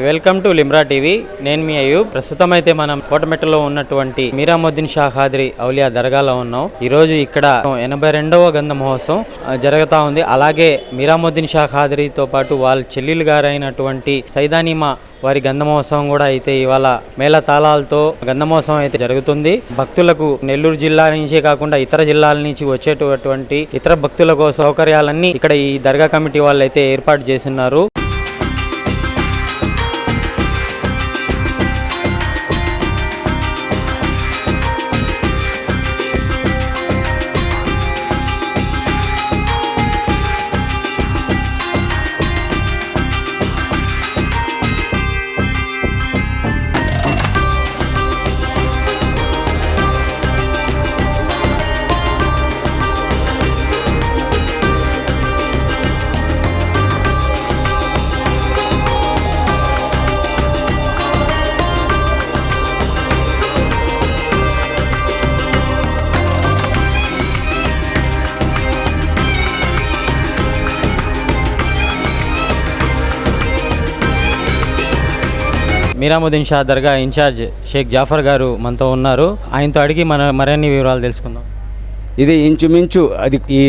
Welcome to Limra TV. నేను మీ అయ్యూబ్. ప్రస్తుతం అయితే మనం కోటమెట్టలో ఉన్నటువంటి మీరాముద్దీన్ షా ఖాద్రి ఔలియా దర్గాలో ఉన్నాం. ఈరోజు ఇక్కడ 82వ గంధ మహోత్సవం జరుగుతూ ఉంది. అలాగే మీరాముద్దీన్ షా ఖాద్రితో పాటు వాళ్ళ చెల్లెలు గారైనటువంటి సైదానిమా వారి గంధ మహోత్సవం కూడా అయితే ఇవాళ మేళ తాళాలతో గంధ మహోత్సవం అయితే జరుగుతుంది. భక్తులకు నెల్లూరు జిల్లా నుంచే కాకుండా ఇతర జిల్లాల నుంచి వచ్చేటటువంటి ఇతర భక్తులకు సౌకర్యాలన్నీ ఇక్కడ ఈ దర్గా కమిటీ వాళ్ళు అయితే ఏర్పాటు చేస్తున్నారు. మీరాముద్దీన్ షా దర్గా ఇన్ఛార్జ్ షేక్ జాఫర్ గారు మనతో ఉన్నారు. ఆయనతో అడిగి మరిన్ని వివరాలు తెలుసుకుందాం. ఇది ఇంచుమించు అది ఈ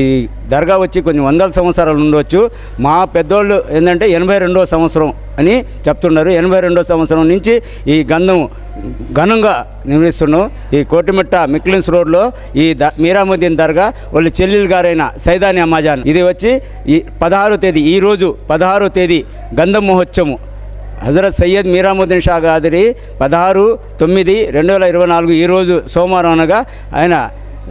దర్గా వచ్చి కొన్ని వందల సంవత్సరాలు ఉండవచ్చు. మా పెద్దోళ్ళు ఏంటంటే 82వ సంవత్సరం అని చెప్తున్నారు. 82వ సంవత్సరం నుంచి ఈ గంధం ఘనంగా నిర్వహిస్తున్నాం. ఈ కోటిమెట్ట మిక్లిన్స్ రోడ్లో ఈ మీరాముద్దీన్ దర్గా వాళ్ళ చెల్లెలు గారైన సైదాని అమ్మాజాన్ ఇది వచ్చి ఈ 16వ తేదీ ఈరోజు 16వ తేదీ గంధం మహోత్సవం హజరత్ సయ్యద్ మీరాముద్దీన్ షా ఖాద్రి 16/9/2024 ఈరోజు సోమవారం అనగా ఆయన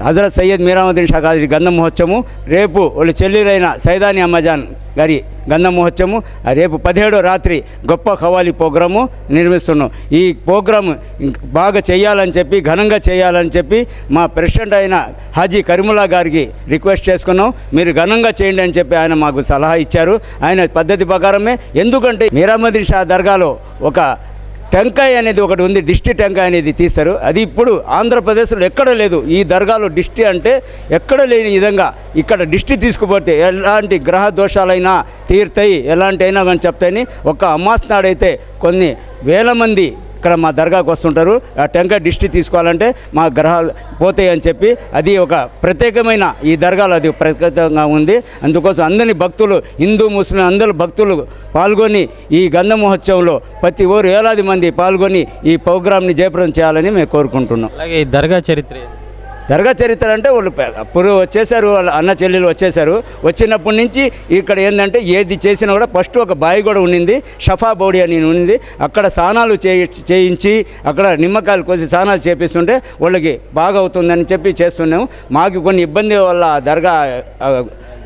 హజరత్ సయ్యద్ మీరాముద్దీన్ షా ఖాద్రి గంధం మహోత్సవం. రేపు వాళ్ళ చెల్లెలైన సైదాని అమ్మాజాన్ గారి గంధం మహోత్సవం రేపు 17వ రాత్రి గొప్ప ఖవాలీ ప్రోగ్రాము నిర్మిస్తున్నాం. ఈ ప్రోగ్రాము బాగా చేయాలని చెప్పి ఘనంగా చేయాలని చెప్పి మా ప్రెసిడెంట్ అయిన హాజీ కరీముల్లా గారికి రిక్వెస్ట్ చేసుకున్నాం. మీరు ఘనంగా చేయండి అని చెప్పి ఆయన మాకు సలహా ఇచ్చారు. ఆయన పద్ధతి ప్రకారమే. ఎందుకంటే మీరాముద్దీన్ షా దర్గాలో ఒక టెంకాయ అనేది ఒకటి ఉంది, దిష్టి టెంకాయ అనేది తీస్తారు. అది ఇప్పుడు ఆంధ్రప్రదేశ్లో ఎక్కడ లేదు. ఈ దర్గాలో దిష్టి అంటే ఎక్కడ లేని విధంగా ఇక్కడ దిష్టి తీసుకుపోతే ఎలాంటి గ్రహ దోషాలైనా తీరుతాయి, ఎలాంటి అయినా కానీ చెప్తాయని ఒక అమాస్ నాడైతే కొన్ని వేల మంది ఇక్కడ మా దర్గాకు వస్తుంటారు. ఆ టెంకాయ దిష్టి తీసుకోవాలంటే మా గ్రహాలు పోతాయి అని చెప్పి అది ఒక ప్రత్యేకమైన ఈ దర్గాలో అది ప్రత్యేకంగా ఉంది. అందుకోసం అందరినీ భక్తులు హిందూ ముస్లిం అందరూ భక్తులు పాల్గొని ఈ గంధ మహోత్సవంలో ప్రతి ఓరు వేలాది మంది పాల్గొని ఈ ప్రోగ్రాంని జయప్రదం చేయాలని మేము కోరుకుంటున్నాం. అలాగే ఈ దర్గా చరిత్ర అంటే వాళ్ళు అప్పుడు వచ్చేసారు, వాళ్ళ అన్న చెల్లెలు వచ్చేసారు. వచ్చినప్పటి నుంచి ఇక్కడ ఏంటంటే ఏది చేసినా కూడా ఫస్ట్ ఒక బావి కూడా ఉండింది, షఫా బౌడి అని ఉండింది. అక్కడ స్నానాలు చేయించి అక్కడ నిమ్మకాయలు కోసి స్నానాలు చేపిస్తుంటే వాళ్ళకి బాగా అవుతుందని చెప్పి చేస్తున్నాము. మాకు కొన్ని ఇబ్బంది వల్ల దర్గా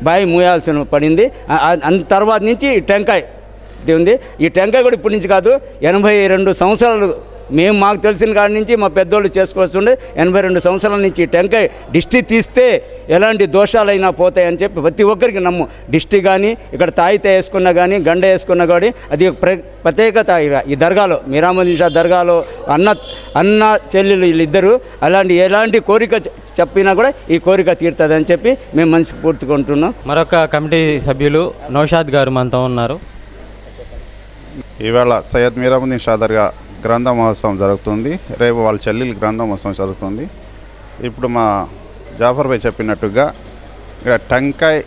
బావి మూయాల్సి పడింది. తర్వాత నుంచి టెంకాయ ఉంది. ఈ టెంకాయ కూడా ఇప్పటి నుంచి కాదు, 82 సంవత్సరాలు మేము మాకు తెలిసిన కాడి నుంచి మా పెద్దోళ్ళు చేసుకొస్తుండే 82 సంవత్సరాల నుంచి టెంకాయ దిష్టి తీస్తే ఎలాంటి దోషాలైనా పోతాయని చెప్పి ప్రతి ఒక్కరికి నమ్ము. దిష్టి కానీ ఇక్కడ తాయిత వేసుకున్నా కానీ గండ వేసుకున్నా కానీ అది ప్రత్యేకత ఈ దర్గాలో మీరాముద్దీన్ షా దర్గాలో అన్న చెల్లెలు వీళ్ళిద్దరూ ఎలాంటి కోరిక చెప్పినా కూడా ఈ కోరిక తీరుతుందని చెప్పి మేము మనసు పూర్తికుంటున్నాం. మరొక కమిటీ సభ్యులు నౌషాద్ గారు మనతో ఉన్నారు. ఇవాళ సయ్యద్ మీరాముద్దీన్ షా దర్గా గ్రంథ మహోత్సవం జరుగుతుంది. రేపు వాళ్ళ చెల్లెలు గ్రంథ మహోత్సవం జరుగుతుంది. ఇప్పుడు మా జాఫర్ భాయ్ చెప్పినట్టుగా ఇక్కడ టెంకాయ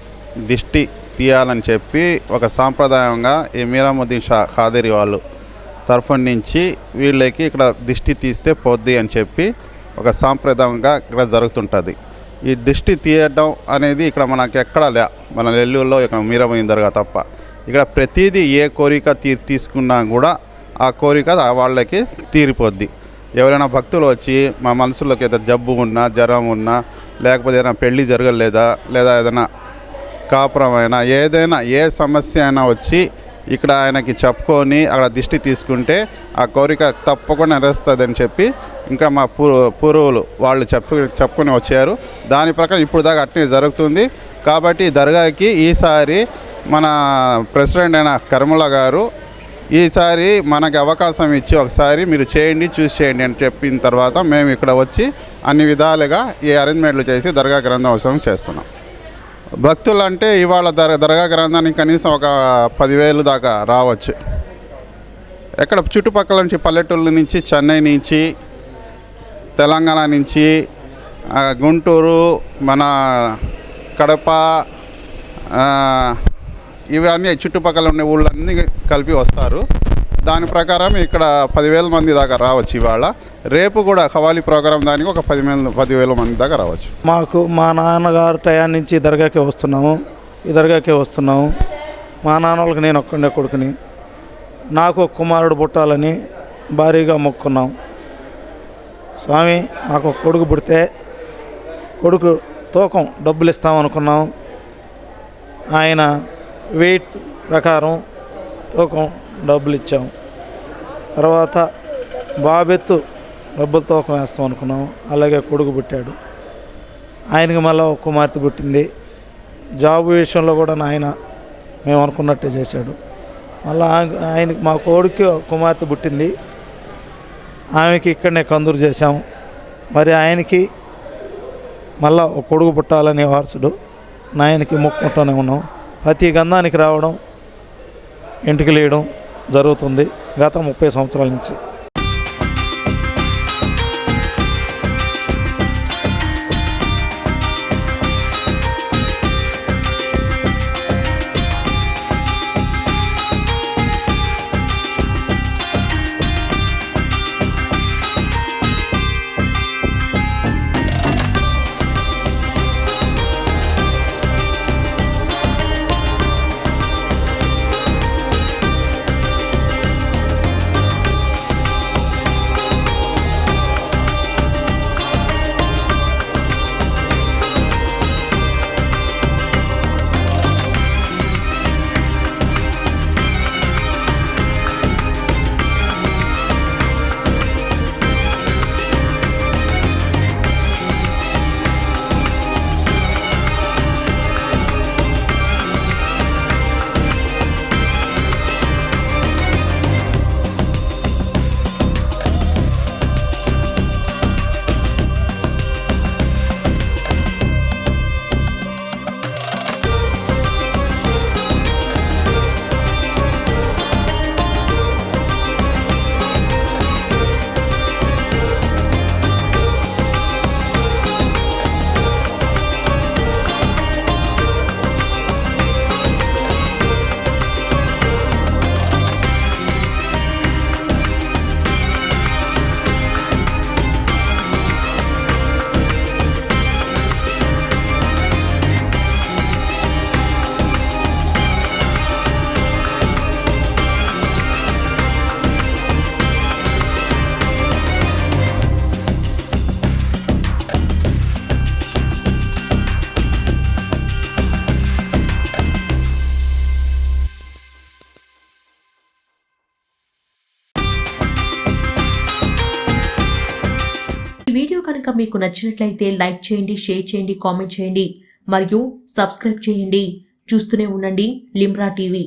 దిష్టి తీయాలని చెప్పి ఒక సాంప్రదాయంగా ఈ మీరాముద్దీన్ షా ఖాద్రి వాళ్ళు తరఫు నుంచి వీళ్ళకి ఇక్కడ దిష్టి తీస్తే పోద్ది అని చెప్పి ఒక సాంప్రదాయంగా ఇక్కడ జరుగుతుంటుంది. ఈ దిష్టి తీయడం అనేది ఇక్కడ మనకి ఎక్కడా లే, మన నెల్లూరులో ఇక్కడ మీరాముద్దీన్ దర్గా తప్ప. ఇక్కడ ప్రతిదీ ఏ కోరిక తీసుకున్నా కూడా ఆ కోరిక వాళ్ళకి తీరిపోద్ది. ఎవరైనా భక్తులు వచ్చి మా మనసులోకి ఏదైనా జబ్బు ఉన్నా, జ్వరం ఉన్నా, లేకపోతే ఏదైనా పెళ్ళి జరగలేదా, లేదా ఏదైనా కాపురమైనా ఏదైనా ఏ సమస్య అయినా వచ్చి ఇక్కడ ఆయనకి చెప్పుకొని అక్కడ దిష్టి తీసుకుంటే ఆ కోరిక తప్పకుండా నెరవేరుస్తుందని చెప్పి ఇంకా మా పూర్వులు వాళ్ళు చెప్పుకొని వచ్చారు. దాని ప్రకారం ఇప్పుడు దాకా అట్నే జరుగుతుంది. కాబట్టి దర్గాకి ఈసారి మన ప్రెసిడెంట్ అయిన కరీముల్లా గారు ఈసారి మనకి అవకాశం ఇచ్చి ఒకసారి మీరు చేయండి, చూసి చేయండి అని చెప్పిన తర్వాత మేము ఇక్కడ వచ్చి అన్ని విధాలుగా ఈ అరేంజ్మెంట్లు చేసి దర్గా గ్రంథోత్సవం చేస్తున్నాం. భక్తులు అంటే ఇవాళ దర్గా గ్రంథానికి కనీసం ఒక 10,000 దాకా రావచ్చు. ఎక్కడ చుట్టుపక్కల నుంచి పల్లెటూళ్ళ నుంచి, చెన్నై నుంచి, తెలంగాణ నుంచి, గుంటూరు, మన కడప, ఇవన్నీ చుట్టుపక్కల ఉండే ఊళ్ళన్నీ కలిపి వస్తారు. దాని ప్రకారం ఇక్కడ 10,000 మంది దాకా రావచ్చు ఇవాళ. రేపు కూడా ఖవాలీ ప్రోగ్రాం దానికి ఒక 10,000 మంది దాకా రావచ్చు. మాకు మా నాన్నగారు టయాన్ని నుంచి ఈ దర్గాకే వస్తున్నాము. మా నాన్న వాళ్ళకి నేను ఒక్కడే కొడుకుని, నాకు ఒక కుమారుడు పుట్టాలని భారీగా మొక్కున్నాం. స్వామి నాకు ఒక కొడుకు పుడితే కొడుకు తూకం డబ్బులు ఇస్తామనుకున్నాం. ఆయన వెయిట్ ప్రకారం తూకం డబ్బులు ఇచ్చాం. తర్వాత బాబెత్తు డబ్బులు తూకం వేస్తాం అనుకున్నాం. అలాగే కొడుకు పుట్టాడు. ఆయనకి మళ్ళీ ఒక కుమార్తె పుట్టింది. జాబు విషయంలో కూడా ఆయన మేము అనుకున్నట్టే చేశాడు. మళ్ళీ ఆయనకి మా కొడుకు కుమార్తె పుట్టింది. ఆమెకి ఇక్కడనే కందూరు చేశాం. మరి ఆయనకి మళ్ళీ ఒక కొడుకు పుట్టాలని వారసుడు నాయనకి మొక్కుంటూనే ఉన్నాం. ప్రతి గంధానికి రావడం, ఇంటికి లేయడం జరుగుతుంది గత 30 సంవత్సరాల నుంచి. వీడియో కనుక మీకు నచ్చినట్లయితే లైక్ చేయండి, షేర్ చేయండి, కామెంట్ చేయండి మరియు సబ్స్క్రైబ్ చేయండి. చూస్తూనే ఉండండి లిమ్రా టీవీ.